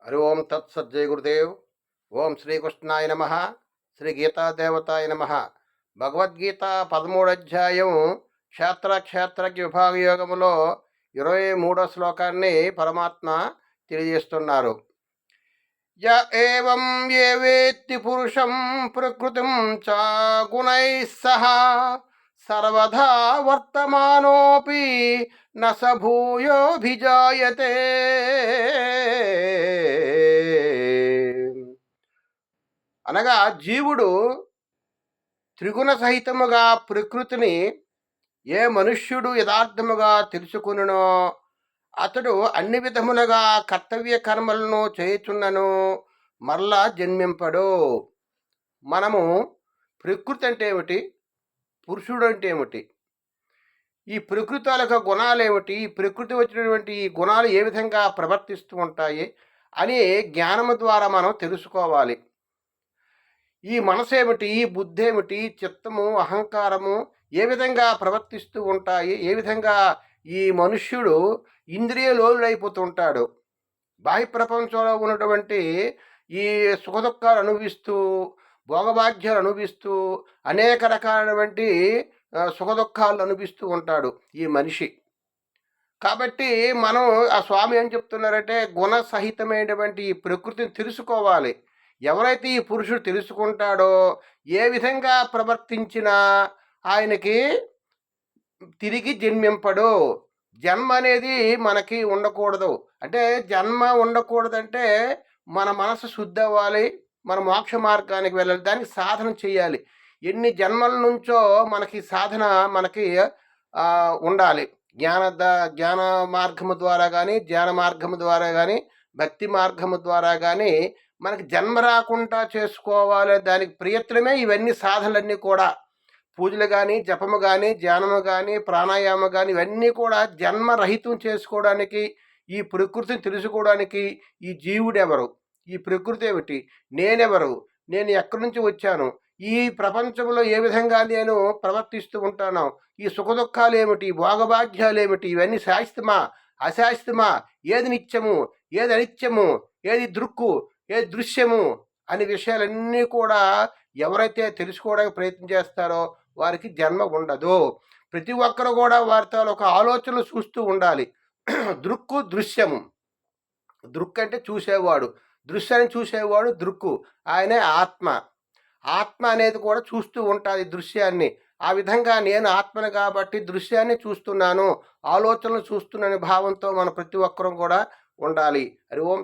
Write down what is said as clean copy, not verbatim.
హరి ఓం తత్సత్ జయ గురుదేవ్. ఓం శ్రీకృష్ణాయ నమ. శ్రీ గీతాదేవతాయ నమ. భగవద్గీత 13వ అధ్యాయం క్షేత్రజ్ఞ విభాగ యోగములో 23వ శ్లోకాన్ని పరమాత్మ తెలియజేస్తున్నారు. య ఏవం ఏ వేత్తి పురుషం ప్రకృతిం చ గుణైః సహ సర్వదా వర్తమానోపి న స భూయోభిజాయతే. అనగా జీవుడు త్రిగుణ సహితముగా ప్రకృతిని ఏ మనుష్యుడు యథార్థముగా తెలుసుకునునో అతడు అన్ని విధములుగా కర్తవ్య కర్మలను చేయుచున్నను మరలా జన్మింపడు. మనము ప్రకృతి అంటే ఏమిటి, పురుషుడు అంటే ఏమిటి, ఈ ప్రకృతి యొక్క గుణాలు ఏమిటి, ఈ ప్రకృతి వచ్చినటువంటి ఈ గుణాలు ఏ విధంగా ప్రవర్తిస్తూ ఉంటాయి అని జ్ఞానము ద్వారా మనం తెలుసుకోవాలి. ఈ మనసు ఏమిటి, ఈ బుద్ధి ఏమిటి, చిత్తము, అహంకారము ఏ విధంగా ప్రవర్తిస్తూ ఉంటాయి, ఏ విధంగా ఈ మనుష్యుడు ఇంద్రియ లోలుడైపోతుంటాడు. బాహ్య ప్రపంచంలో ఉన్నటువంటి ఈ సుఖదుఖాలు అనుభవిస్తూ, భోగభాగ్యాలు అనుభవిస్తూ, అనేక రకాలైనటువంటి సుఖదుఖాలు అనుభవిస్తూ ఉంటాడు ఈ మనిషి. కాబట్టి మనం ఆ స్వామి ఏం చెప్తున్నారంటే గుణ సహితమైనటువంటి ఈ ప్రకృతిని తెలుసుకోవాలి. ఎవరైతే ఈ పురుషుడు తెలుసుకుంటాడో ఏ విధంగా ప్రవర్తించినా ఆయనకి తిరిగి జన్మింపడు. జన్మ అనేది మనకి ఉండకూడదు. అంటే జన్మ ఉండకూడదంటే మన మనసు శుద్ధి అవ్వాలి, మన మోక్ష మార్గానికి వెళ్ళాలి, దానికి సాధన చేయాలి. ఎన్ని జన్మల నుంచో మనకి సాధన మనకి ఉండాలి. జ్ఞాన మార్గము ద్వారా కానీ, ధ్యాన మార్గము ద్వారా కానీ, భక్తి మార్గము ద్వారా కానీ మనకి జన్మ రాకుండా చేసుకోవాలి. దానికి ప్రయత్నమే ఇవన్నీ సాధనలన్నీ కూడా. పూజలు కానీ, జపము కానీ, ధ్యానము కానీ, ప్రాణాయామం కానీ ఇవన్నీ కూడా జన్మరహితం చేసుకోవడానికి, ఈ ప్రకృతిని తెలుసుకోవడానికి. ఈ జీవుడెవరు, ఈ ప్రకృతి ఏమిటి, నేనెవరు, నేను ఎక్కడి నుంచి వచ్చాను, ఈ ప్రపంచంలో ఏ విధంగా నేను ప్రవర్తిస్తూ ఉంటాను, ఈ సుఖదుఖాలు ఏమిటి, భోగభాగ్యాలు ఏమిటి, ఇవన్నీ శాశ్వతమా అశాశ్వతమా, ఏది నిత్యము, ఏది అనిత్యము, ఏది దృక్కు, ఏది దృశ్యము అనే విషయాలన్నీ కూడా ఎవరైతే తెలుసుకోవడానికి ప్రయత్నం చేస్తారో వారికి జన్మ ఉండదు. ప్రతి ఒక్కరు కూడా వారితో ఒక ఆలోచనలు చూస్తూ ఉండాలి. దృక్కు దృశ్యము. దృక్ అంటే చూసేవాడు, దృశ్యాన్ని చూసేవాడు దృక్కు, ఆయనే ఆత్మ. ఆత్మ అనేది కూడా చూస్తూ ఉంటుంది దృశ్యాన్ని. ఆ విధంగా నేను ఆత్మను కాబట్టి దృశ్యాన్ని చూస్తున్నాను, ఆలోచనలు చూస్తున్నాను భావంతో మన ప్రతి ఒక్కరూ కూడా ఉండాలి. హరి ఓం.